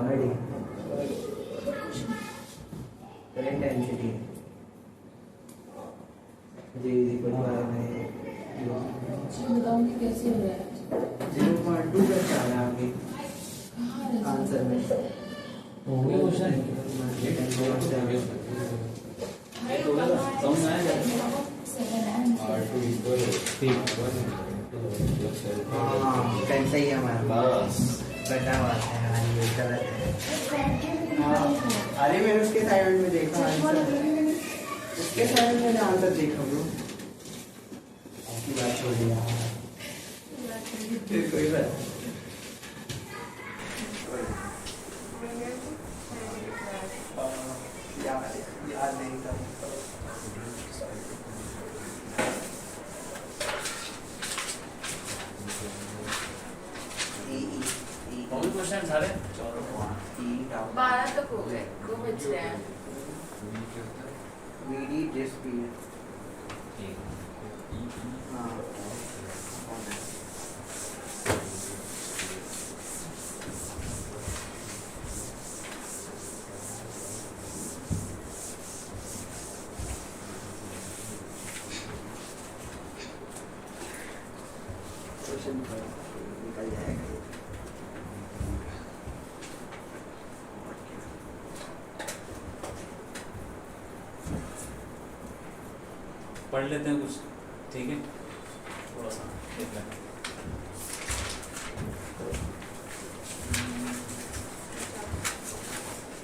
ready. Current density J is equal to R में बताऊंगी कैसे हो रहा है 0.2 का क्या है आगे आंसर में हो गया क्वेश्चन समझ आया R2 equal हाँ टेंस ही है हमारा बस बटा हुआ है यार ये गलत है हाँ अरे मैंने उसके असाइनमेंट में देखा आंसर उसके असाइनमेंट में मैंने आंसर देखा ब्रो आपकी बात छोड़िए यार फिर कोई बात याद नहीं था हो गए क्वेश्चन सारे 12 तक हो गए 2 बज रहे हैं वीडी डिस्क स्पीड हाँ क्वेश्चन निकल जाएगा ये। पढ़ लेते हैं कुछ ठीक है थोड़ा सा देख लेते हैं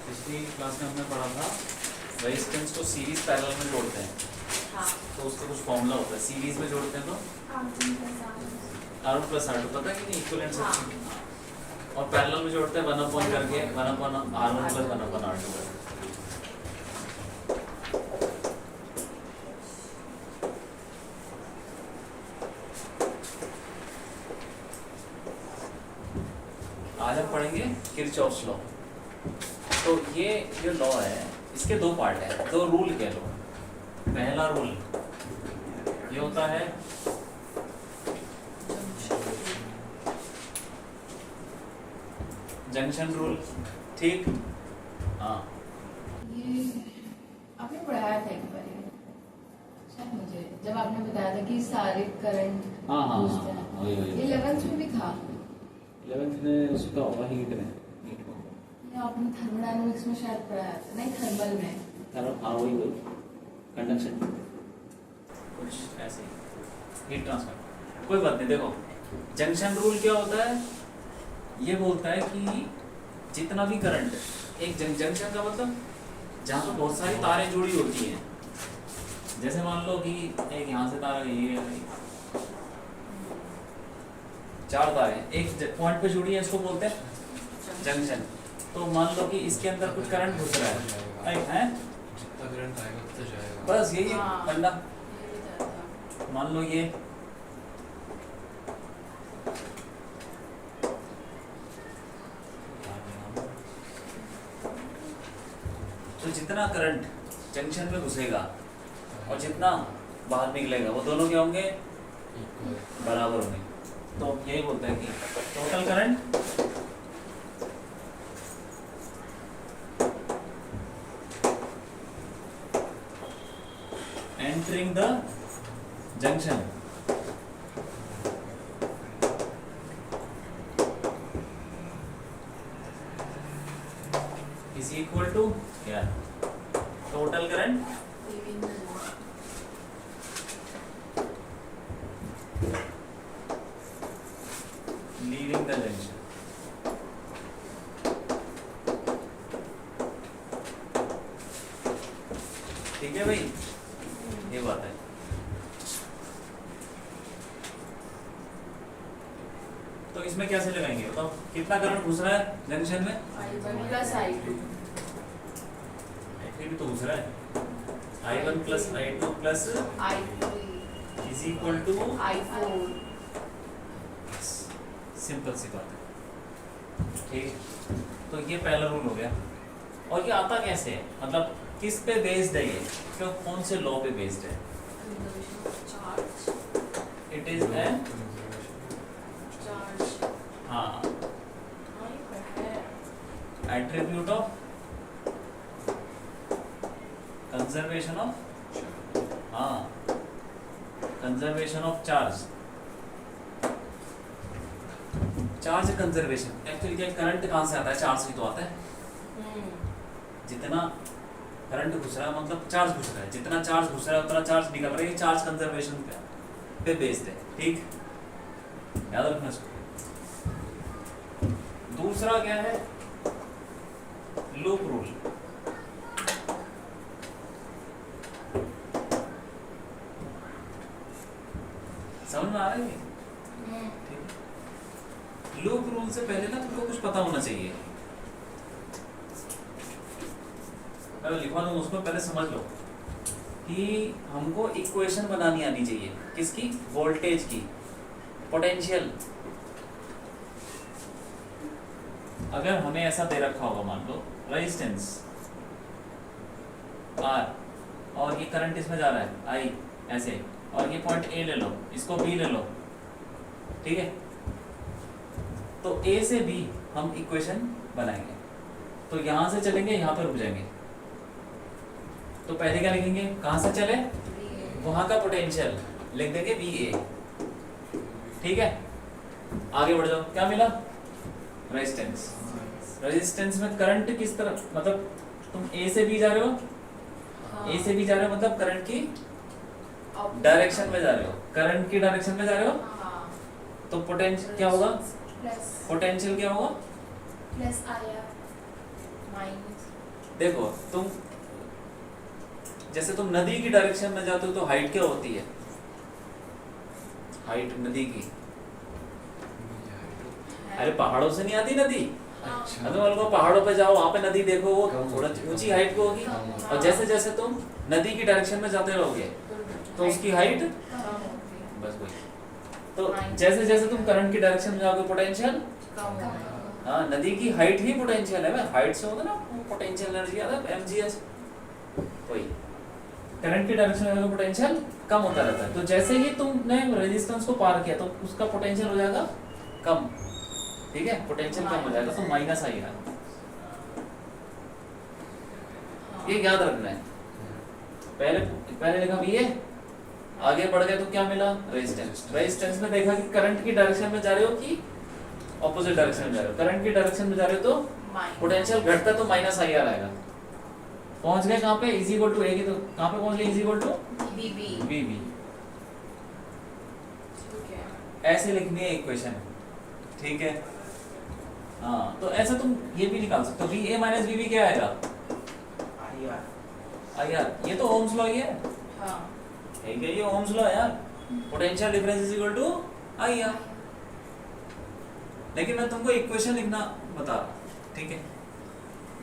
पिछली क्लास में हमने पढ़ा था रेजिस्टेंस को सीरीज पैरेलल में जोड़ते हैं हाँ तो उसका कुछ फॉर्मूला होता है सीरीज में जोड़ते हैं तो R1 प्लस R2 पता है कि नहीं इक्विवेलेंट सर्किट और पैरेलल में जोड़ते हैं 1/n करके 1/R1 प्लस 1/R2 करके आज हम पढ़ेंगे किरचॉफ्स लॉ। तो ये जो लॉ है इसके दो पार्ट है, दो रूल कह लो। पहला रूल ये होता है जंक्शन रूल, ठीक। हाँ ये आपने पढ़ाया था एक बार ये, शायद मुझे जब आपने बताया था कि सारे करंट हाँ हाँ पूछते हाँ, हैं। वही वही ये 11th में भी था 11th में उसका होगा हीट में ये आपने थर्मोडायनामिक्स में शायद पढ़ाया था, नहीं थर्मल में। हाँ वही वही कंडक्शन कुछ ऐसे हीट ट्रांसफर। कोई बात नहीं, देखो जंक्शन रूल क्या होता है, ये बोलता है कि जितना भी करंट एक जंक्शन का मतलब जहाँ पर बहुत सारी तारें जुड़ी होती हैं, जैसे मान लो कि एक यहाँ से तार ये 4 तारें एक पॉइंट पे जुड़ी है, इसको बोलते हैं जंक्शन। तो मान लो कि इसके अंदर कुछ करंट घुस रहा है जितना करंट आएगा उतना जाएगा। बस यही है हाँ। फंडा। ये भी था। मान लो ये तो जितना करंट जंक्शन में घुसेगा और जितना बाहर निकलेगा वो दोनों क्या होंगे, बराबर होंगे। तो यही बोलते हैं कि total current entering the junction is equal to क्या, total current leaving the junction। ठीक है भाई, ये बात है। तो इसमें कैसे लगाएंगे बताओ, कितना करंट घुस रहा है जंक्शन में, I1 plus I2 I3 भी तो घुस रहा है, I1 plus I2 plus I3 is equal to I4 simple सी बात है, ठीक। तो ये पहला रूल हो गया। और ये आता कैसे है, मतलब किस पे बेस्ड है ये, क्यों कौन से लॉ पे बेस्ड है? charge it is a charge हाँ हाँ ये पढ़ा है एट्रीब्यूट ऑफ कंजर्वेशन ऑफ, हाँ, conservation of charge, charge conservation. Actually क्या करंट कहाँ से आता है? चार्ज से तो आता है। जितना करंट घुस रहा है मतलब चार्ज घुस रहा है, जितना चार्ज घुस रहा है उतना चार्ज निकल रहा है। ये चार्ज कंजर्वेशन पे बेस्ड है, ठीक, याद रखना इसको। दूसरा क्या है? Loop rule. समझ में आ रहा है ये? ठीक। लूप रूल से पहले ना तुमको कुछ पता होना चाहिए। मैं लिखवा दूँ उसको, पहले समझ लो कि हमको इक्वेशन बनानी आनी चाहिए। किसकी? वोल्टेज की, पोटेंशियल। अगर हमें ऐसा दे रखा होगा, मान लो रेजिस्टेंस R और ये करंट इसमें जा रहा है I ऐसे, और ये पॉइंट A ले लो, इसको B ले लो, ठीक है? तो A से B हम इक्वेशन बनाएंगे। तो यहां से चलेंगे, यहां पर रुक जाएंगे। तो पहले क्या लिखेंगे? कहां से चले? वहां का पोटेंशियल लिख देंगे VA, ठीक है? आगे बढ़ जाओ, क्या मिला? रेजिस्टेंस। रेजिस्टेंस में करंट किस तरह, मतलब तुम A से B जा रहे हो, A से B जा रहे हो मतलब करंट की डायरेक्शन में जा रहे हो, करंट की डायरेक्शन में जा रहे हो। तो पोटेंशियल क्या होगा? पोटेंशियल क्या होगा? प्लस आया माइनस। देखो तुम जैसे तुम नदी की डायरेक्शन में जाते हो तो हाइट क्या होती है? हाइट नदी की, अरे पहाड़ों से नहीं आती नदी। अच्छा। अगर मान लो पहाड़ों पे जाओ, वहां पे नदी देखो, वो थोड़ा ऊंची हाइट की होगी। और जैसे जैसे तुम नदी की डायरेक्शन में जाते रहोगे तो उसकी हाइट बस वही। तो जैसे जैसे तुम करंट की डायरेक्शन में जाओगे पोटेंशियल, हाँ, नदी की हाइट ही पोटेंशियल है। हाइट से होता ना पोटेंशियल एनर्जी आता है, mgs। वही करंट की डायरेक्शन में जाओगे पोटेंशियल कम होता रहता है। तो जैसे ही तुमने रेजिस्टेंस को पार किया तो उसका पोटेंशियल हो जाएगा कम, ठीक है? पोटेंशियल कम हो जाएगा तो माइनस आएगा। ये याद रखना है। पहले लिखा VA, आगे बढ़ गए तो क्या मिला? रेजिस्टेंस। रेजिस्टेंस में देखा कि करंट की डायरेक्शन में जा रहे हो कि ऑपोजिट डायरेक्शन में जा रहे हो। करंट की डायरेक्शन में जा रहे हो तो पोटेंशियल घटता तो माइनस IR आएगा। पहुंच गए कहाँ पे? इज इक्वल टू A की, तो कहाँ पे पहुंच गए? Is equal to VB। ऐसे लिखनी है इक्वेशन, ठीक है? हाँ, तो ऐसा तुम ये भी निकाल सकते हो। VA माइनस VB क्या आएगा? IR। ये तो ओम्स लॉ ही है, ठीक है? ये ओम्स लॉ है यार। Potential difference is equal to IR। लेकिन मैं तुमको इक्वेशन लिखना बता रहा हूँ, ठीक है?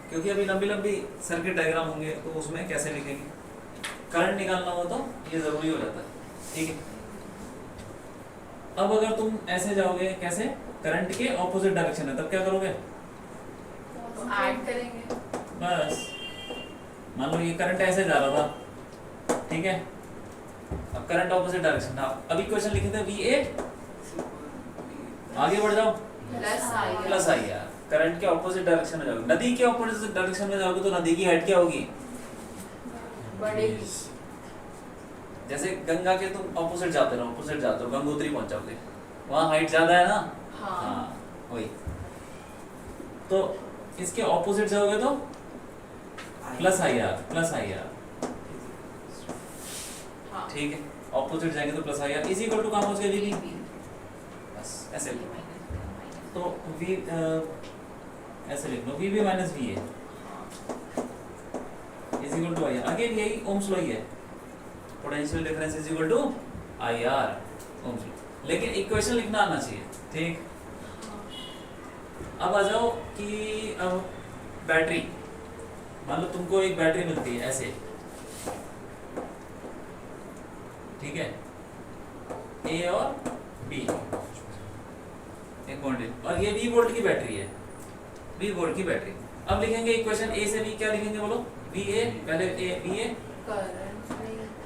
क्योंकि अभी लंबी लंबी सर्किट डायग्राम होंगे तो उसमें कैसे लिखेंगे? करंट निकालना हो तो ये जरूरी हो जाता है, ठीक है? अब अगर तुम ऐसे जाओगे, कैसे? करंट के ऑपोजिट डायरेक्शन है, तब क्या करोगे? ऐड करेंगे। बस मान लो ये करंट ऐसे जा रहा था, ठीक है? अब करंट ऑपोजिट डायरेक्शन था। अभी क्वेश्चन लिखे थे VA, आगे बढ़ जाओ, प्लस IR। करंट के ऑपोजिट डायरेक्शन में जाओगे, नदी के ऑपोजिट डायरेक्शन में जाओगे तो नदी की हाइट क्या होगी? बढ़ेगी। जैसे गंगा के तुम ऑपोजिट जाते हो, गंगोत्री पहुंच जाओगे, वहाँ हाइट ज्यादा है ना? हाँ, वही। तो इसके ऑपोजिट जाओगे तो प्लस IR, ठीक है? ऑपोजिट जाएंगे तो plus IR is equal to कहाँ पहुंच गए? VB। बस ऐसे तो ऐसे लिख लो, VB minus VA is equal to IR। Again यही ओम्स लॉ ही है, potential difference is equal to IR, Ohm's law. लेकिन इक्वेशन लिखना आना चाहिए, ठीक? अब आ जाओ कि अब बैटरी, मान लो तुमको एक बैटरी मिलती है ऐसे, ठीक है? A और B एक क्वांटिटी, और ये 20 वोल्ट की बैटरी है, 20 वोल्ट की बैटरी। अब लिखेंगे इक्वेशन A से B, क्या लिखेंगे बोलो? VA, पहले A VA,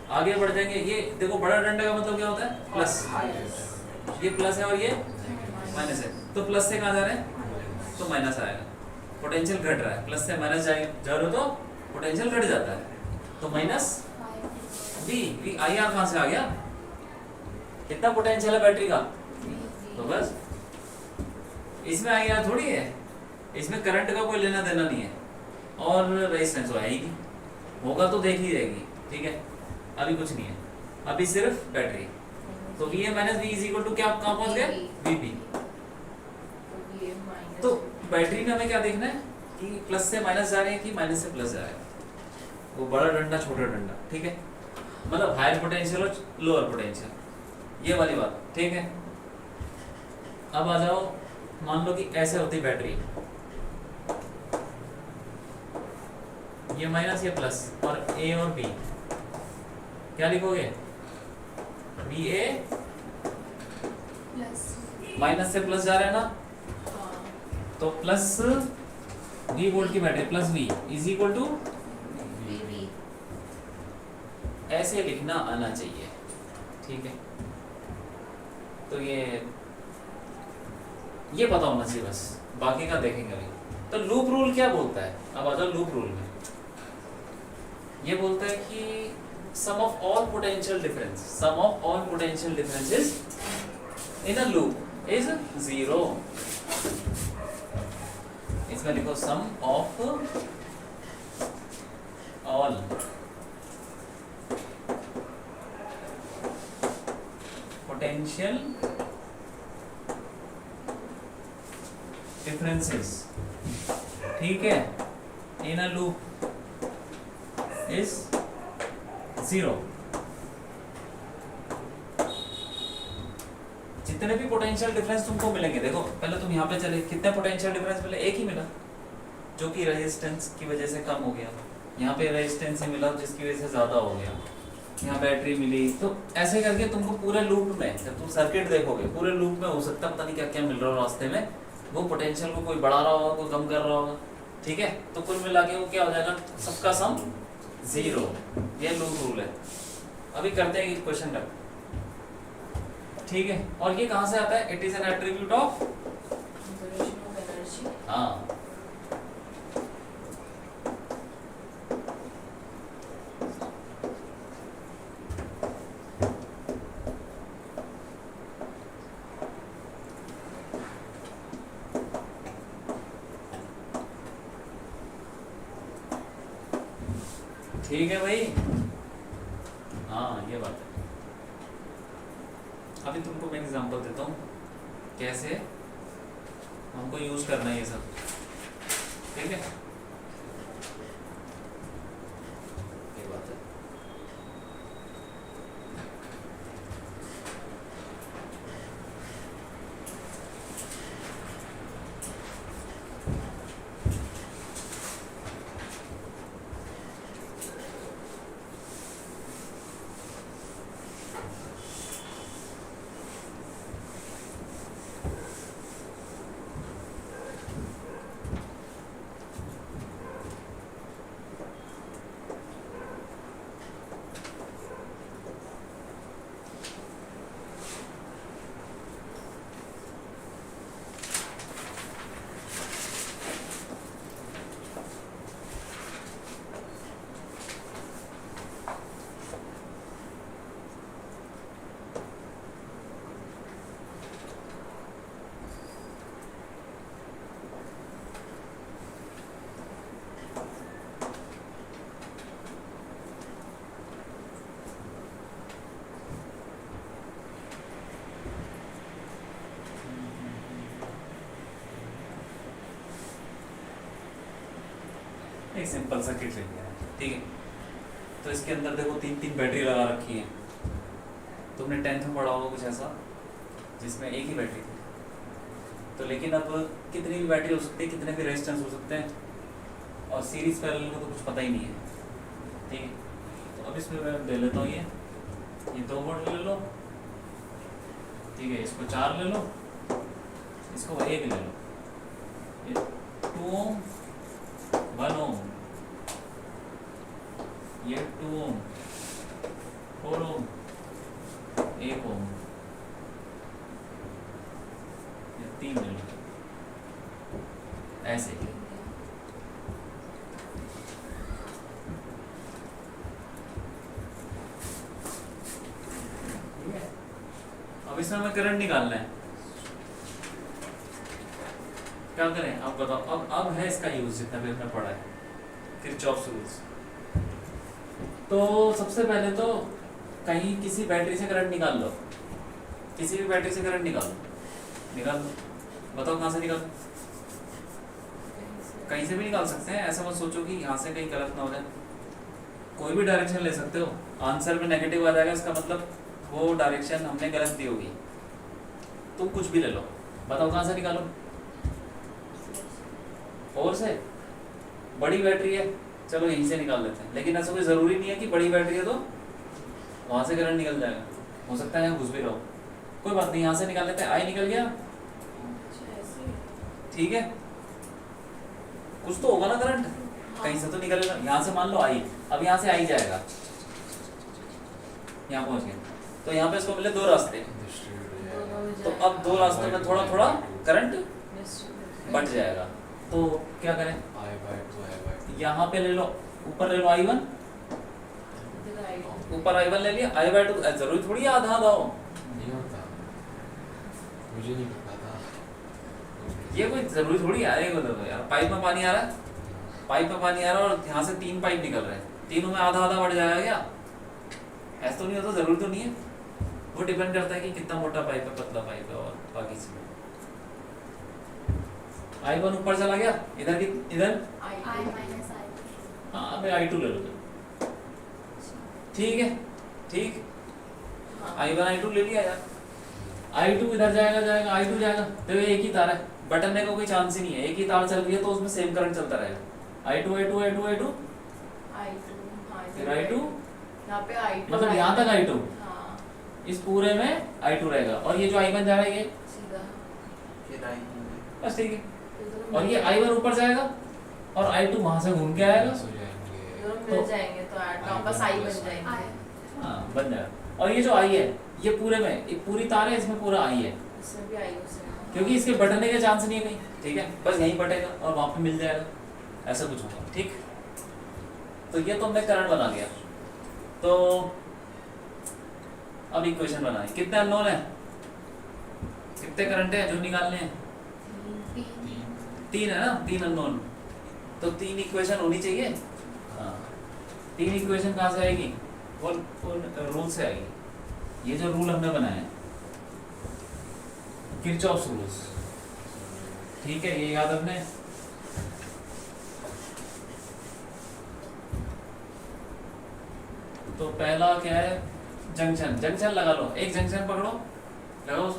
आगे बढ़ जाएंगे। ये देखो बड़ा डंडा का मतलब क्या होता है? प्लस। ये प्लस है और ये माइनस है, तो प्लस से कहाँ जा रहे हैं? तो माइनस आएगा। पोटेंशियल घट रहा है, प्लस से माइनस जा रहे हो तो पोटेंशियल घट जाता है, तो माइनस वी आई आर कहाँ से आ गया, कितना पोटेंशियल है बैटरी का, तो बस इसमें आई आर थोड़ी है, इसमें करंट का कोई लेना देना नहीं है और रेजिस्टेंस तो है ही नहीं, होगा तो देख ही रहेगी, ठीक है। अभी कुछ नहीं है, अभी सिर्फ बैटरी, तो V A minus V is equal to क्या, कहाँ पहुंच गए, वी पी। तो बैटरी में हमें क्या देखना है कि प्लस से माइनस जा रहे हैं कि माइनस से प्लस जा रहे हैं, वो बड़ा डंडा छोटा डंडा, ठीक है, मतलब हायर पोटेंशियल और लोअर पोटेंशियल, ये वाली बात, ठीक है। अब आ जाओ, मान लो कि ऐसे होती बैटरी, ये माइनस ये प्लस और ए और बी, क्या लिखोगे, बी ए माइनस से प्लस जा रहा है ना, तो प्लस वी वोल्ट की battery plus V is equal to, ऐसे लिखना आना चाहिए, ठीक है। तो ये पता होना चाहिए बस, बाकी का देखेंगे अभी। तो लूप रूल क्या बोलता है, अब आ जाओ लूप रूल में, ये बोलता है कि sum of all potential differences in a loop is 0। इसमें लिखो sum of all potential differences, ठीक है, in a loop is 0। जितने भी पोटेंशियल डिफरेंस तुमको मिलेंगे, देखो पहले तुम यहाँ पे चले, कितने पोटेंशियल डिफरेंस मिले, एक ही मिला जो कि रेजिस्टेंस की वजह से कम हो गया, यहाँ पे रेजिस्टेंस ही मिला जिसकी वजह से ज्यादा हो गया, यहाँ बैटरी मिली, तो ऐसे करके तुमको पूरे लूप में, जब तुम सर्किट देखोगे पूरे लूप में हो सकता है पता नहीं क्या क्या मिल रहा हो रास्ते में, वो पोटेंशियल को कोई बढ़ा रहा होगा कोई कम कर रहा होगा, ठीक है। तो कुल मिला के वो क्या हो जाएगा, सबका सम 0, ये लूप रूल है। अभी करते हैं क्वेश्चन का, ठीक है। और ये कहाँ से आता है, it is an attribute of, हाँ, ठीक है भाई, हाँ ये बात है। अभी तुमको मैं एग्जांपल देता हूँ कैसे हमको यूज करना है ये सब, ठीक है, ये बात है। एक सिंपल सर्किट ले लिया है, ठीक है। तो इसके अंदर देखो तीन तीन बैटरी लगा रखी है, तुमने 10th में पढ़ा होगा कुछ ऐसा जिसमें एक ही बैटरी थी, तो लेकिन अब कितनी भी बैटरी हो सकती है, कितने भी रेजिस्टेंस हो सकते हैं, और सीरीज पैरेलल का तो कुछ पता ही नहीं है, ठीक है। तो अब इसमें मैं दे लेता हूँ ये 2 वोल्ट ले लो, ठीक है, इसको 4 ले लो, इसको 1 ले लो, ये 2 ओम 1 ओम, ये 2 ओम 4 ओम 1 ओम, ये 3 ले लो, ऐसे इसमें हमें करंट निकालना है, क्या करें अब बताओ। अब है इसका यूज जितना भी हमने पढ़ा है, किरचॉफ्स रूल्स। तो सबसे पहले तो कहीं किसी बैटरी से करंट निकाल लो, किसी भी बैटरी से करंट निकाल लो, बताओ कहाँ से निकाल। कहीं से भी निकाल सकते हैं, ऐसा मत सोचो कि यहाँ से कहीं गलत ना हो जाए, कोई भी डायरेक्शन ले सकते हो। आंसर में नेगेटिव आ जाएगा, इसका मतलब वो डायरेक्शन हमने गलत दी होगी। तुम कुछ भी ले लो, बताओ कहाँ से निकालो। और से बड़ी बैटरी है, चलो यहीं से निकाल लेते हैं, लेकिन ऐसा कोई जरूरी नहीं है कि बड़ी बैटरी है तो वहां से करंट निकल जाएगा, हो सकता है यहाँ घुस भी रहो, कोई बात नहीं, यहाँ से निकाल लेते हैं। आई निकल गया, ठीक है, कुछ तो होगा ना करंट, कहीं से तो निकलेगा। यहाँ से मान लो आई, अब यहाँ से आई जाएगा, यहाँ पहुंच गए, तो यहाँ पे इसको मिले दो रास्ते, तो अब दो रास्तों में थोड़ा थोड़ा करंट बढ़ जाएगा। तो क्या करें, यहाँ पे ले लो, ऊपर ले लो I1, ऊपर I1 ले लिया, I/2 जरूरी थोड़ी आधा आधा हो, नहीं होता, मुझे नहीं पता था। ये कोई जरूरी थोड़ी है। एक बता दो यार, पाइप में पानी आ रहा है, पाइप में पानी आ रहा है और यहाँ से 3 पाइप निकल रहे हैं, तीनों में आधा आधा बढ़ जाएगा क्या? ऐसा तो नहीं होता, जरूरी तो नहीं है, वो डिपेंड करता है कि कितना मोटा पाइप है, पतला पाइप है और बाकी चीजें। I1 ऊपर चला गया, इधर की इधर हाँ मैं I2 ले लो, ठीक है, ठीक, I1 I2 ले लिया यार, I2 इधर जाएगा I2 जाएगा, तो ये एक ही तार है, बटनने का कोई चांस ही नहीं है, एक ही तार चल रही है तो उसमें सेम करंट चलता रहेगा। I2 फिर I2 यहाँ पे I2 मतलब यहाँ तक I2, हाँ, इस पूरे में I2 रहेगा, और ये जो I1 जा रहा है ये सीधा फिर आई बस ठीक है, और ये I1 ऊपर जाएगा और I2 वहां से घूम के आएगा, दोनों मिल जाएंगे तो वापस I बन जाएंगे। हाँ बन जाएगा। और ये जो I है ये पूरे में, एक पूरी तार है, इसमें पूरा I है, इसमें भी I हो क्योंकि इसके बटने के चांस नहीं है कहीं, ठीक है, बस यहीं बटेगा और वहां पे मिल जाएगा, ऐसा कुछ होगा, ठीक। तो ये तो हमने करंट बना लिया। तो अब इक्वेशन बनाए, कितने अननोन है, कितने करंट है जो निकालने हैं? 3 है ना, 3 अननोन, तो 3 इक्वेशन होनी चाहिए। हाँ 3 इक्वेशन कहाँ से आएगी, वो रूल से आएगी। ये जो रूल हमने बनाया है किरचॉफ्स रूल्स, ठीक है, ये याद रखने। तो पहला क्या है, जंक्शन, जंक्शन लगा लो, एक जंक्शन पकड़ो, लगाओ,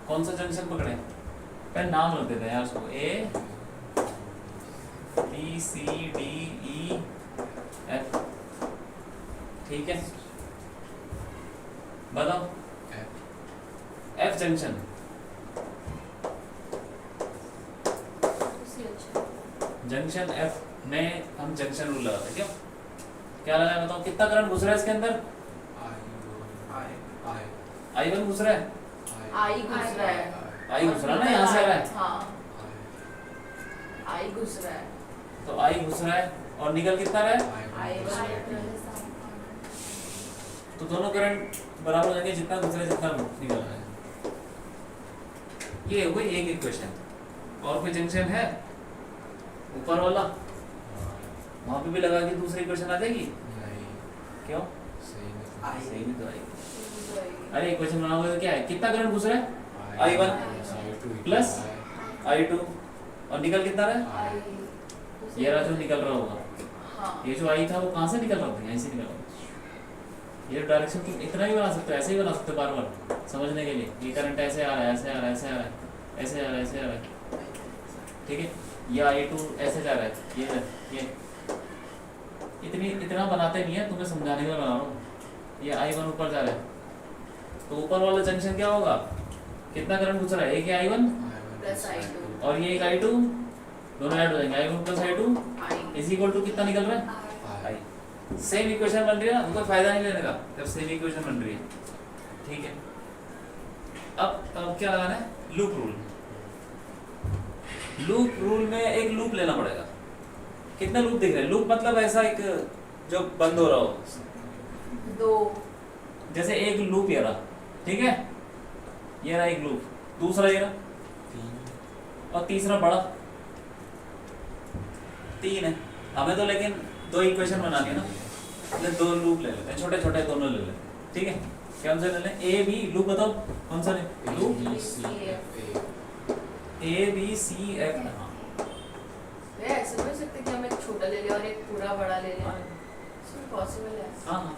कौन सा जंक्शन पकड़े, पहले नाम रख देते हैं यार उसको, A B C D E F, ठीक है, बताओ F जंक्शन, जंक्शन F में हम जंक्शन रूल लगाते हैं, क्यों, क्या लगाया बताओ, कितना करंट घुस रहा है इसके अंदर? I1 घुस रहा है, I घुस रहा है, I घुस रहा है ना, यहाँ से आ रहा है, हाँ I घुस रहा है, तो I घुस रहा है और निकल कितना रहा है, तो दोनों करंट बराबर हो जाएंगे, जितना घुस रहा है जितना निकल रहा है। ये हुई एक इक्वेशन। और कोई जंक्शन है ऊपर वाला, वहां पे भी लगा के दूसरी इक्वेशन आ जाएगी, क्यों, सही नहीं तो आएगी। अरे इक्वेशन बनाओगे तो क्या है, कितना करंट घुस रहा है, I1 प्लस I2, और निकल कितना रहा है, ये रहा जो निकल रहा होगा, हाँ, ये जो I था वो कहाँ से निकल रहा था, यहीं से निकल रहा था। ये डायरेक्शन तुम इतना ही बना सकते हो, ऐसे ही बना सकते हो बार बार समझने के लिए, ये करंट ऐसे आ रहा है, ऐसे आ रहा है, ऐसे आ रहा है, ऐसे आ रहा है, ऐसे आ रहा है, ठीक है, ये I2 ऐसे जा रहा है, ये इतना बनाते नहीं है, तुम्हें समझाने के लिए बना रहा हूँ। ये I1 ऊपर जा रहा है, तो ऊपर वाला जंक्शन क्या होगा, कितना करंट घुस रहा है, एक I1 प्लस I2 और ये एक I2, दोनों ऐड हो जाएंगे, I1 plus I2 is equal to कितना निकल रहा है, I। सेम इक्वेशन बन रही है ना, कोई फायदा नहीं लेने का जब सेम इक्वेशन बन रही है, ठीक है। अब क्या लगाना है, लूप रूल। लूप रूल में एक लूप लेना पड़ेगा। कितना लूप दिख रहा है, लूप मतलब ऐसा एक जो बंद हो रहा हो, 2, जैसे एक लूप ये रहा, ठीक है, ये रहा एक लूप, दूसरा ये रहा, 3 और तीसरा बड़ा 3 है। हमें तो लेकिन 2 इक्वेशन बनानी है ना, इसलिए 2 लूप ले लेते हैं, छोटे छोटे दोनों ले लेते हैं, ठीक है। कौन से ले लें? ए बी लूप बताओ कौन सा ले loop? A B C F. हाँ ये ऐसे बोल सकते कि हम एक छोटा ले लें और एक पूरा बड़ा ले लें, इसमें पॉसिबल है। हाँ हाँ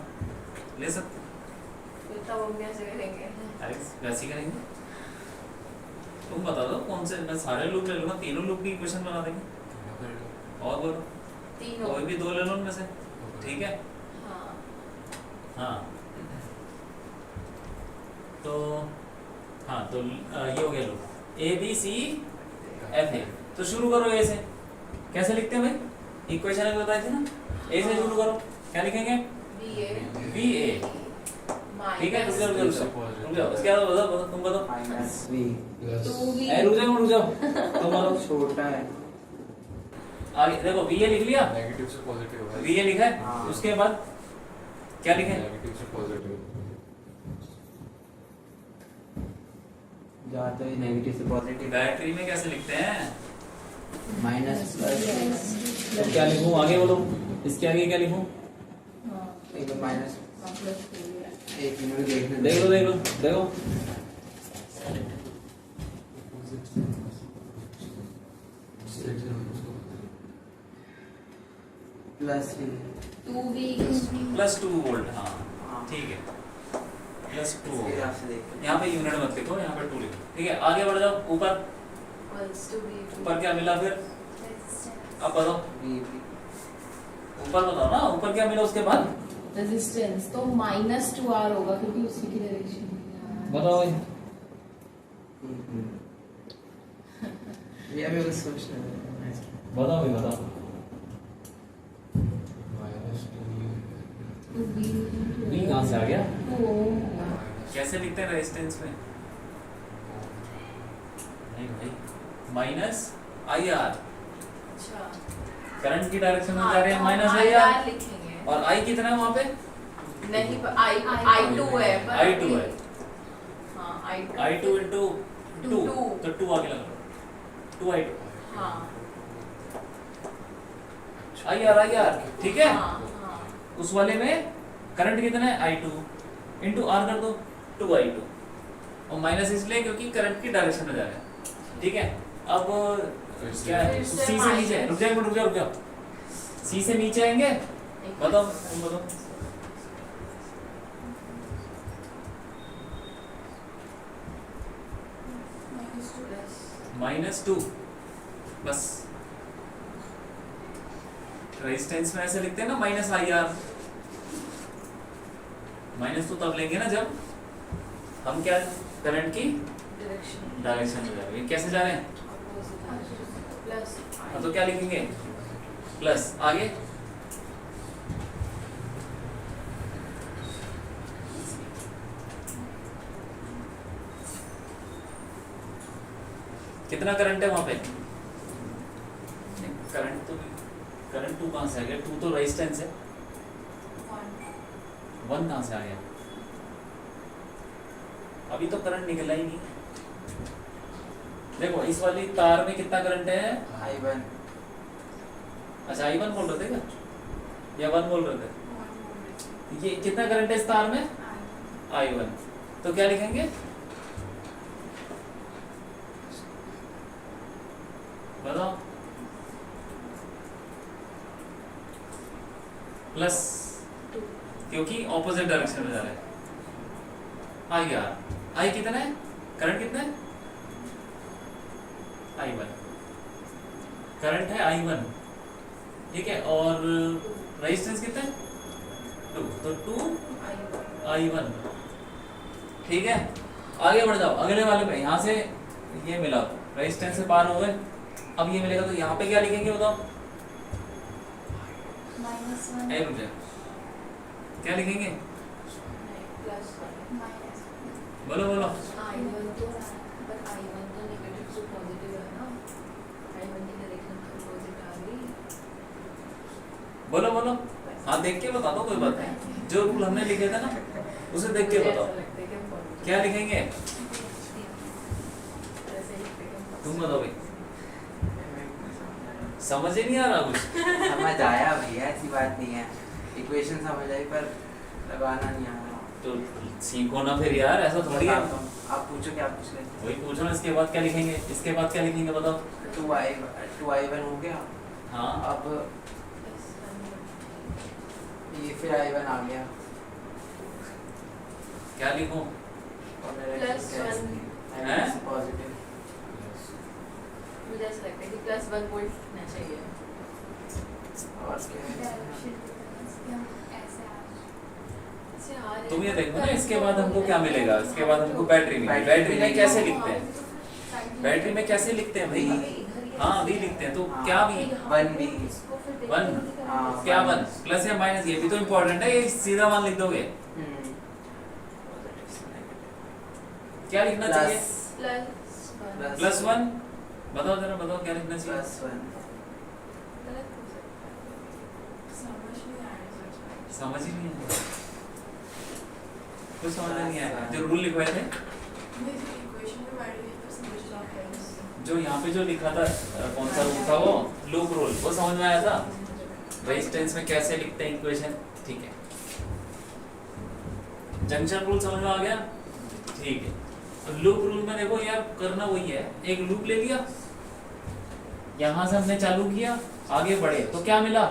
ले सकते, फिर तब हम कैसे करेंगे? अरे वैसे ही करेंगे। तुम बता दो कौन से, मैं सारे लूप ले लूंगा, तीनों लूप की इक्वेशन बना देंगे। और बोलो, तीनों कोई भी 2 ले लो उनमें से, ठीक है। हाँ हाँ तो हाँ तो ये हो गया loop A B C F A. तो शुरू करो ए से, कैसे लिखते हैं भाई? इक्वेशन अभी बताई थी ना, ए से शुरू करो, क्या लिखेंगे? बी ए, ठीक है। रुक जाओ इसके बाद बताओ, तुम बताओ। माइनस बी प्लस रुक जाओ तुम बताओ। छोटा है, आगे देखो, बी ए लिख लिया, नेगेटिव से पॉजिटिव है, बी ए लिखा है, हाँ। उसके बाद क्या लिखे? नेगेटिव से पॉजिटिव, जाते ही नेगेटिव से पॉजिटिव, डायरेक्टरी में कैसे लिखते हैं? माइनस प्लस, तो क्या लिखूं? आगे बोलो, इसके आगे क्या लिखूं? एक माइनस, एक मिनट देखने देख लो देख लो देखो, प्लस +2 वोल्ट। हाँ ठीक है, +2 फिर आपसे देखो यहाँ पे यूनिट मत लिखो, यहाँ पे 2 लिखो, ठीक है। आगे बढ़ जाओ, ऊपर ऊपर क्या मिला फिर? अब बताओ, बी ऊपर बताओ ना, ऊपर क्या मिला उसके बाद? रेजिस्टेंस तो -2R होगा क्योंकि उसी की डायरेक्शन। बताओ भाई। ये अभी कुछ सोचना है। बताओ भाई बताओ। बी कहाँ से आ गया? कैसे लिखते हैं रेजिस्टेंस में? नहीं भाई, -IR, अच्छा करंट की डायरेक्शन में जा रहे हैं, तो -IR। लिखेंगे। और I कितना है वहाँ पे? नहीं पर I2 है पर I2 है, हाँ I2 into 2, Two. तो 2 आगे लगा लो, 2I2, हाँ IR, ठीक है। हाँ हाँ उस वाले में करंट कितना है? I2 into R कर दो, 2I2, और माइनस इसलिए क्योंकि करंट की डायरेक्शन में जा रहे हैं, ठीक है। अब क्या है? फिर से सी से नीचे, minus। रुक जाओ, सी से नीचे आएंगे, बताओ तुम बताओ। -2 बस, रेजिस्टेंस में ऐसे लिखते हैं ना, -IR। माइनस तो तब लेंगे ना जब हम क्या, करंट की डायरेक्शन में जा रहे हैं। कैसे जा रहे हैं? प्लस हाँ, तो क्या लिखेंगे? प्लस, आगे कितना करंट है वहां पे? करंट 2 कहां से आ गया? 2 तो रेजिस्टेंस है, 1 कहां से आ गया? अभी तो करंट निकला ही नहीं। देखो इस वाली तार में कितना करंट है? I1, अच्छा I1 बोल रहे थे क्या, या 1 बोल रहे थे? ये कितना करंट है इस तार में? I1, तो क्या लिखेंगे? बताओ। प्लस, क्योंकि ऑपोजिट डायरेक्शन में जा रहा है। IR, I कितना है? करंट कितना है? I1, करंट है I1, ठीक है। और रेजिस्टेंस कितना है? 2, तो 2I1, ठीक है। आगे बढ़ जाओ, अगले वाले पे, यहाँ से ये मिला, रेजिस्टेंस से पार हो गए, अब ये मिलेगा, तो यहाँ पे क्या लिखेंगे बताओ? -1 क्या लिखेंगे? प्लस बोलो बोलो। I1 तो नेगेटिव से पॉजिटिव है ना, I1 की डायरेक्शन से पॉजिटिव आ गई। बोलो बोलो, हाँ देख के बता दो, कोई बात नहीं। जो रूल हमने लिखे थे ना, उसे देख के बताओ, क्या लिखेंगे? तुम बताओ भाई, समझ ही नहीं आ रहा कुछ। समझ आया भैया, ऐसी बात नहीं है, इक्वेशन समझ आई पर लगाना नहीं आया। तो सीखो ना फिर यार, ऐसा थोड़ी है। आप पूछो, क्या पूछ रहे थे? वही पूछो ना, इसके बाद क्या लिखेंगे, इसके बाद क्या लिखेंगे बताओ। 2i1 हो गया। हाँ अब ये फिर i1 आ गया, क्या लिखूं? और मेरा Plus क्या है? one। हैं? पॉजिटिव। मुझे ऐसा लगता है कि +1 वोल्ट लिखना चाहिए। और क्या है? तुम ये देखो ना, इसके बाद हमको क्या मिलेगा, इसके बाद हमको बैटरी मिलेगी। बैटरी में कैसे लिखते हैं, बैटरी में कैसे लिखते हैं भाई? हाँ वी लिखते हैं, तो क्या वी? 1v। 1 हाँ, क्या 1 प्लस या माइनस, ये भी तो इम्पोर्टेंट है, ये सीधा 1 लिख दोगे। क्या लिखना चाहिए? +1। बताओ जरा, बताओ क्या लिखना चाहिए? +1। समझ ही नहीं आया, कुछ समझ नहीं आया। जो रूल लिखवाए थे, जो यहाँ पे जो लिखा था, कौन सा रूल था वो, लूप रूल, वो समझ में आया था। रेजिस्टेंस में कैसे लिखते हैं इक्वेशन, ठीक है। जंक्शन रूल समझ में आ गया, ठीक है। तो लूप रूल में देखो यार, करना वही है, एक लूप ले लिया, यहाँ से हमने चालू किया, आगे बढ़े तो क्या मिला,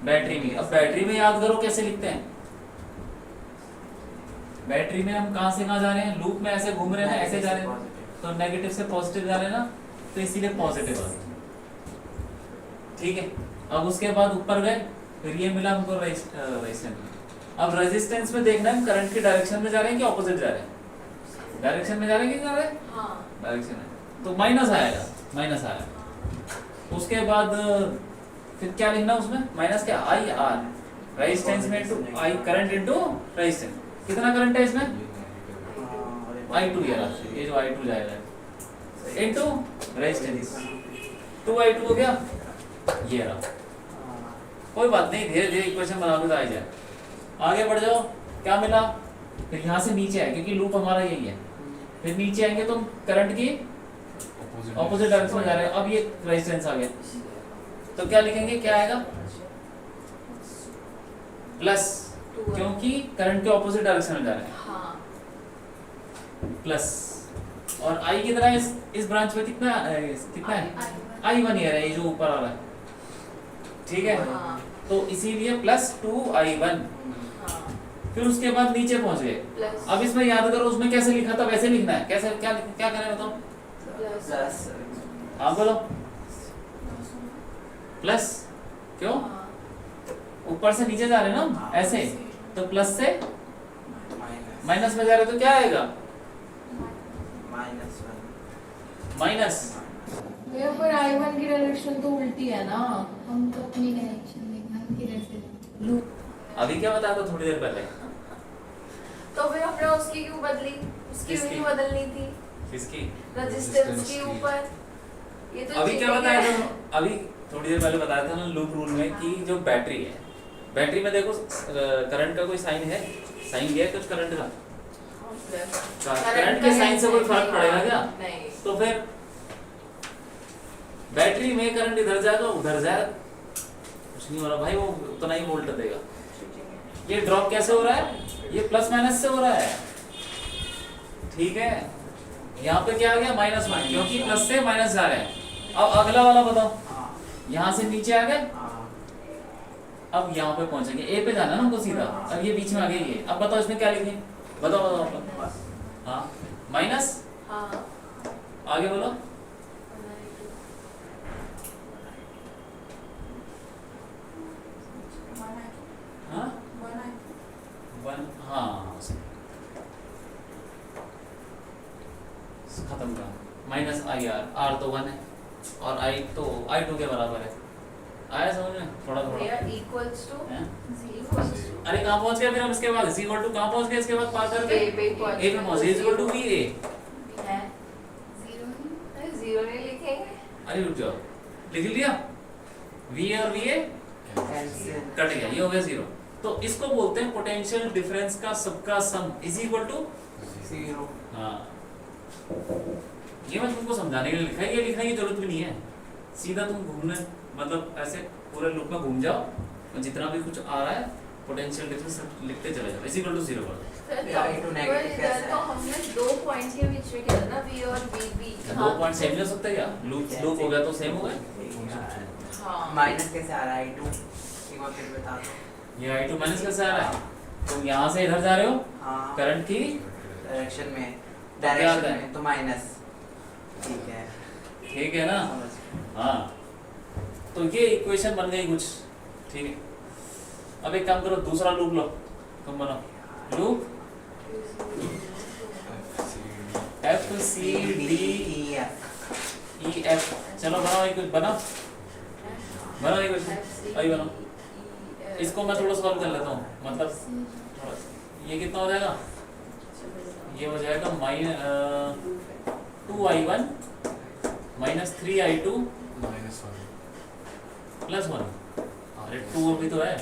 बैटरी में। अब बैटरी में याद करो कैसे लिखते हैं। बैटरी में हम कहां से कहां जा रहे हैं, लूप में ऐसे घूम रहे हैं, ऐसे जा रहे हैं, तो नेगेटिव से पॉजिटिव जा रहे हैं ना, तो इसीलिए पॉजिटिव आ गया, ठीक है। अब उसके बाद ऊपर गए, फिर ये मिला हमको रेजिस्टेंस। अब रेजिस्टेंस में देखना है करंट की डायरेक्शन में जा रहे हैं कि ऑपोजिट जा रहे हैं, डायरेक्शन में जा रहे हैं कि जा रहे हैं, हाँ डायरेक्शन में, तो माइनस आएगा, माइनस आया। उसके बाद फिर क्या लिखना उसमें, माइनस क्या, आई आर, रेजिस्टेंस में into I, current into resistance. कितना करंट है इसमें, I2 ये जो I2 जाएगा इनटू रेजिस्टेंस, 2I2 हो गया, ये रहा। कोई बात नहीं, धीरे धीरे इक्वेशन बनाओगे तो आ जाए। आगे बढ़ जाओ, क्या मिला, फिर यहाँ से नीचे आए, क्योंकि लूप हमारा यही है, फिर नीचे आएंगे तो करंट की ऑपोजिट डायरेक्शन में जा रहे हैं। अब ये रेजिस्टेंस आ गया, तो क्या लिखेंगे, क्या आएगा, प्लस, क्योंकि करंट के ऑपोजिट डायरेक्शन में जा रहे हैं, हाँ प्लस। और आई कितना है इस ब्रांच में, कितना कितना है, I1 है, ये जो ऊपर आ रहा है, ठीक है। हाँ तो इसीलिए +2I1। हाँ फिर उसके बाद नीचे पहुंच गए। प्लस अब इसमें याद करो, उसमें कैसे लिखा था वैसे लिखना है। कैसे, क्या क्या करें बताओ, प्लस आप बोलो, प्लस, क्यों, हाँ ऊपर से नीचे जा रहे हैं ना ऐसे, तो प्लस से माइनस माइनस में जा रहे, तो क्या आएगा, -1। माइनस। भैया पर I1 की डायरेक्शन तो उल्टी है ना, हम तो अपनी डायरेक्शन देखना किधर से लूप। अभी क्या बताया था थोड़ी देर पहले, तो फिर हमने उसकी क्यों बदली, उसकी किसकी? नहीं बदलनी थी, किसकी, रेजिस्टेंस के ऊपर। ये तो अभी क्या cheating बताया है। था, अभी थोड़ी देर पहले बताया था ना लूप रूल में, कि जो बैटरी है, बैटरी में देखो करंट का कोई साइन है, साइन दिया है कुछ करंट का, करंट के साइन से कोई फर्क पड़ेगा क्या, नहीं। तो फिर बैटरी में करंट इधर जाएगा उधर जाएगा, कुछ नहीं हो रहा भाई, वो उतना ही वोल्ट देगा। ये ड्रॉप कैसे हो रहा है, ये प्लस माइनस से हो रहा है, ठीक है। यहाँ पे क्या आ गया, -1, क्योंकि प्लस से माइनस जा रहे हैं। अब अगला वाला बताओ, यहाँ से नीचे आ गए, अब यहाँ पे पहुंचेंगे, ए पे जाना ना हमको सीधा, अब ये बीच में आ गई ये। अब बताओ इसमें क्या लिखें, बताओ बताओ, हाँ माइनस, हाँ आगे बोलो, हाँ 1, हाँ खत्म का, -IR, R तो 1 है और I2 के बराबर है। आया समझ में, थोड़ा थोड़ा भैया equals to हैं? equals to अरे कहाँ पहुंच गया फिर हम, इसके बाद इज इक्वल टू कहाँ पहुंच गए, इसके बाद पार करके A पे पहुंच ए पे पहुंच गए, इज इक्वल टू बी ए। है, जीरो ही अरे जीरो नहीं लिखेंगे, अरे रुक जाओ, लिख लिया, वी और वी ए कट गया, ये हो गया 0। तो इसको बोलते हैं पोटेंशियल डिफरेंस का सबका सम इज इक्वल टू 0। हाँ, ये मैं तुमको समझाने के लिए लिखा है, ये लिखने की जरूरत भी नहीं है। सीधा तुम घूमने मतलब ऐसे पूरे लूप में घूम जाओ और जितना भी कुछ आ रहा है पोटेंशियल डिफरेंस लिखते चले जाओ, इज इक्वल टू 0 कर दो। I2 negative कैसा है? तो हमने 2 पॉइंट्स के बीच में किया ना, V और VB। दो पॉइंट सेम नहीं हो सकता क्या? लूप लूप हो गया तो सेम हो गया। हाँ माइनस कैसे आ रहा है I2? एक बार फिर बता दो। ये I2 माइनस कैसे आ रहा है? तुम यहाँ से इधर जा रहे हो हाँ करंट की डायरेक्शन में, क्या आता डायरेक्शन है? में तो माइनस। ठीक है ठीक है ना? समझ। हाँ तो ये इक्वेशन बन गई कुछ, ठीक है। अब एक काम करो, दूसरा लूप लो, तुम बनाओ loop F C D E F. चलो बनाओ एक बनाओ बनाओ एक क्वेश्चन, अभी बनाओ। इसको मैं थोड़ा सॉल्व कर लेता हूँ, मतलब ये कितना हो जाएगा? ये हो जाएगा -2i1 -3i2 -1 +1। अरे 2 भी तो है,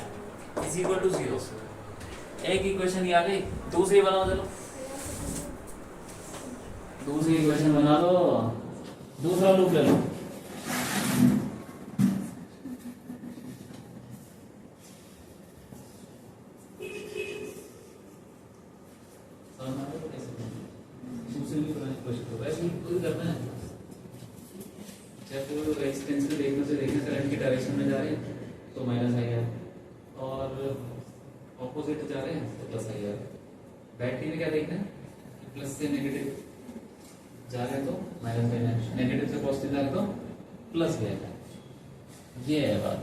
इज इक्वल टू 0। एक इक्वेशन ये आ गई, दूसरी बनाओ। चलो दूसरी इक्वेशन बना दो, दूसरा लूप ले लो। जब रेजिस्टेंस में देखने से करंट की डायरेक्शन में जा रहे हैं तो माइनस आई है, और ऑपोजिट जा रहे हैं तो प्लस आई है। बैटरी में क्या देखना है कि प्लस से नेगेटिव जा रहे हैं तो माइनस देना है, नेगेटिव से पॉजिटिव जा रहे हैं तो प्लस देना है। ये है बात।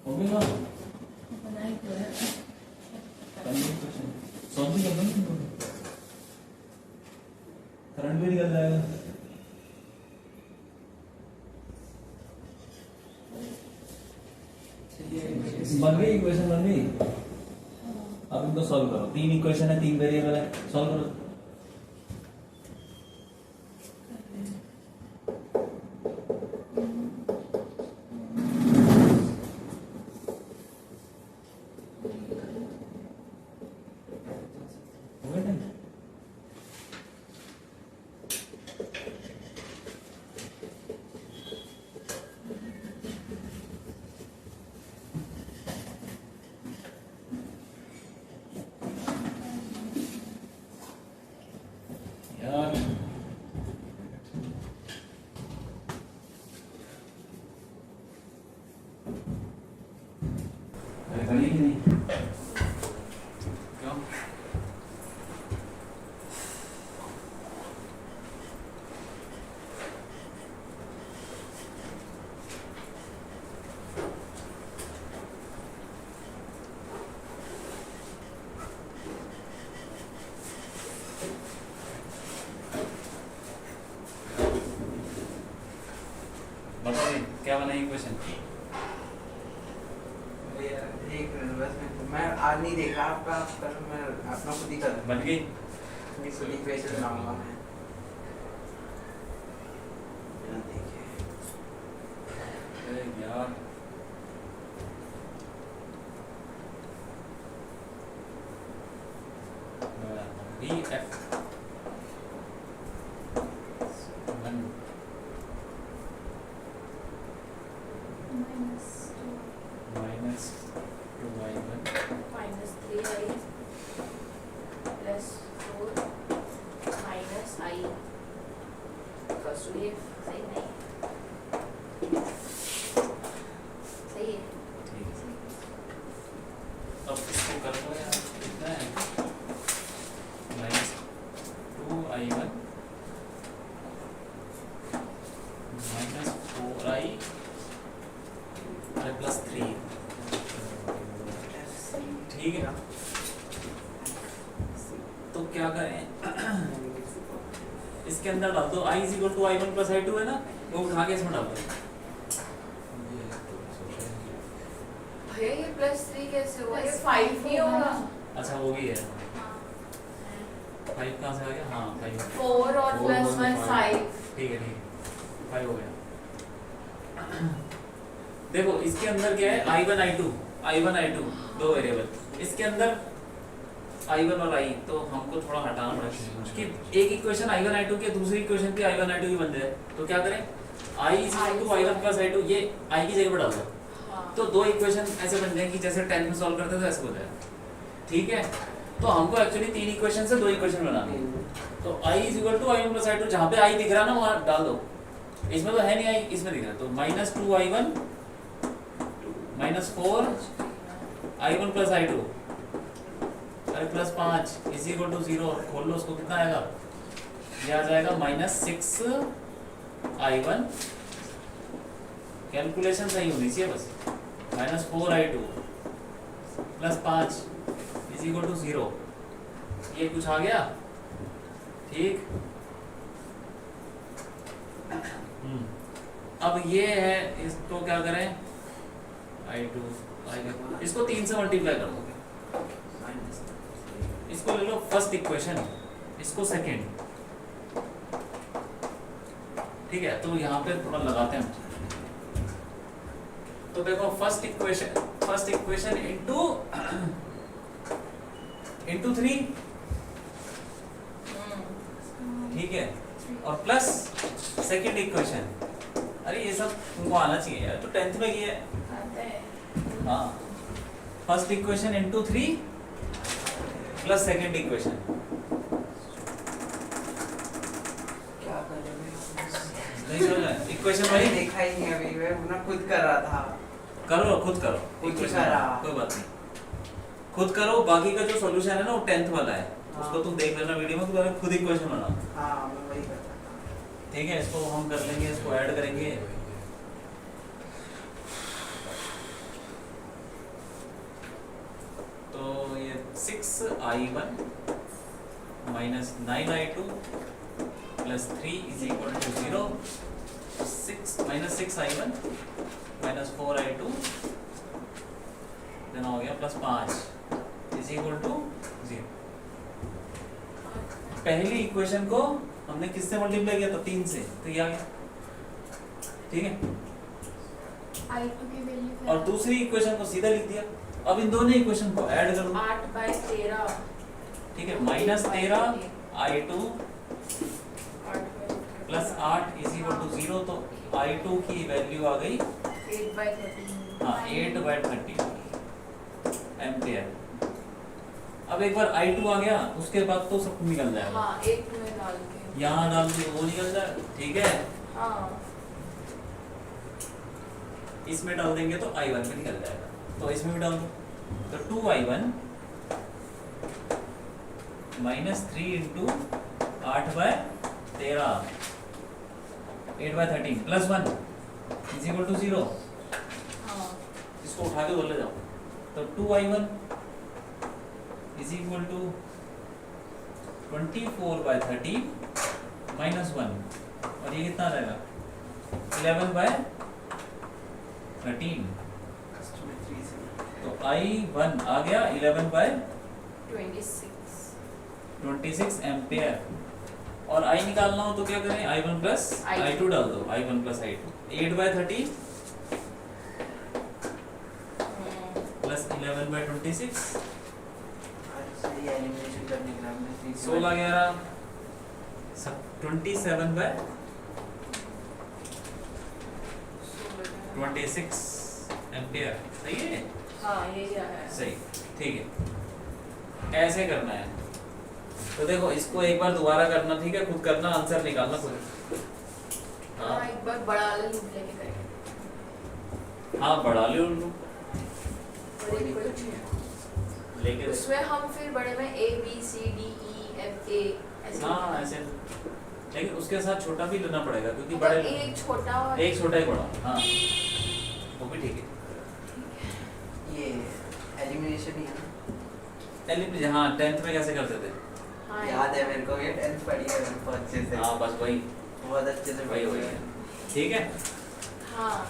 हो गया बनाई तो है। सॉल्व भी कर दो, करंट भी निकल जाएगा। बन गई इक्वेशन, बन गई। अब इनको सॉल्व करो, 3 इक्वेशन है, 3 वेरिएबल है, सॉल्व करो। हो गया नहीं? यार अरे करी ही नहीं, क्यों? बताइए क्या बना इक्वेशन? एक मिनट बस, मैं आज नहीं देख रहा आपका, कल मैं अपना खुद ही कर बन गई? खुद ही इक्वेशन बनाऊंगा मैं। बिना देखे। अरे यार B F -2i1 -3i +4 -i equals to ये सही नहीं सही है। ठीक है। अब इसको कर लो यार, कितना है? -2i1 -4i +3। ठीक है, तो क्या करें? इसके अंदर डाल दो i = i1 + i2 है ना, वो उठा के इसमें डाल दो। भैया ये +3 कैसे हुआ? ये 5 नहीं होगा। अच्छा वो भी है, 5 कहाँ से आ गया? हाँ 5 4 और प्लस 1 5। ठीक है 5 हो गया। देखो इसके अंदर क्या है, I1 I2 दो वेरिएबल, इसके अंदर I1 और I, तो हमको थोड़ा हटाना पड़ेगा कि एक इक्वेशन I1 I2 की दूसरी इक्वेशन भी I1 I2 की बन जाए। तो क्या करें, I = I1 + I2, ये I की जगह पर डाल दो, तो दो इक्वेशन ऐसे बन जाए कि जैसे 10th में सॉल्व करते थे ऐसे हो जाए। ठीक है, तो हमको एक्चुअली 3 इक्वेशन से 2 इक्वेशन बनानी है। तो I = I1 + I2, जहाँ पे I दिख रहा है ना वहाँ डाल दो। इसमें तो है नहीं I, इसमें दिख रहा है, तो -2I1 -4 I1 + I2 अरे +5 = 0। खोल लो उसको, कितना आएगा, ये आ जाएगा -6I1, कैलकुलेशन सही होनी चाहिए बस, -4I2 + 5 = 0। ये कुछ आ गया, ठीक। अब ये है, इसको क्या करें, I2 इसको 3 से मल्टीप्लाई कर दो, इसको ले लो फर्स्ट इक्वेशन, इसको सेकेंड। ठीक है, तो यहाँ पे थोड़ा लगाते हैं। तो देखो फर्स्ट इक्वेशन इनटू 3, ठीक है, और प्लस सेकेंड इक्वेशन। अरे ये सब तुमको आना चाहिए यार, तो 10th में किया है। हाँ, first equation into 3 plus second equation. क्या कर रहे हो? नहीं समझ रहा, इक्वेशन वाली देखा ही नहीं अभी, मैं अपना खुद कर रहा था। खुद करो इक्वेशन, कोई बात नहीं, खुद करो। बाकी का जो सॉल्यूशन है ना वो 10th वाला है, उसको तुम देख लेना वीडियो में, तुम्हारे खुद इक्वेशन बनाओ। हाँ मैं वही करता था। ठीक है, इसको हम कर लेंगे, इसको ऐड करेंगे। तो ये 6I1 - 9I2 + 3 = 0। 6I1 - 4I2 then हो गया +5 = 0। पहली इक्वेशन को हमने किससे मल्टीप्लाई किया था, 3 से, तो ये आ गया। ठीक है, I2 की वैल्यू और दूसरी इक्वेशन को सीधा लिख दिया। अब इन दोनों इक्वेशन को ऐड कर दो। 8/13। ठीक है, -13I2 + 8 = 0। तो I2 की वैल्यू आ गई 8/13। हाँ 8/30 एम्पियर। अब एक बार I2 आ गया, उसके बाद तो सब निकल जाएगा। हाँ, एक में डाल के यहाँ डाल दिए वो निकल जाए। ठीक है, हाँ, इसमें डाल देंगे तो I1 में निकल जाएगा, तो इसमें भी डाल दो। तो 2I1 -3 × 8/13 8/13 + 1 = 0। हाँ, इसको उठा के बोले जाओ, तो 2I1 = 24/13 - 1, और ये कितना आ जाएगा 11/13। तो I1 आ गया 11/26 एम्पियर। और I निकालना हो तो क्या करें, I1 + I2 डाल दो, I1 + I2 8/13 + 11/26 सही एलिमिनेशन करने के लिए हमने 16 11 27/26 एम्पियर। सही है, हाँ, ये क्या है? सही, ठीक है, ऐसे करना है। तो देखो इसको एक बार दोबारा करना, ठीक है, खुद करना, आंसर निकालना खुद। हाँ, एक बार बड़ा वाला लूप लेके करेंगे। हाँ बढ़ा लो उनको बड़े कुछ लेके। उसमें हम फिर बड़े में A B C D E F A ऐसे। हाँ ऐसे, लेकिन उसके साथ छोटा भी लेना पड़ेगा क्योंकि मतलब बड़े एक छोटा और एक छोटा ही बड़ा। हाँ वो भी ठीक है। ये एलिमिनेशन ही है ना? एलिमिनेशन हाँ 10th में कैसे करते थे? हाँ, याद है मेरे को, ये 10th पढ़ी है मेरे को अच्छे से। हाँ बस वही बहुत अच्छे से वही पढ़ी है। ठीक है। हाँ,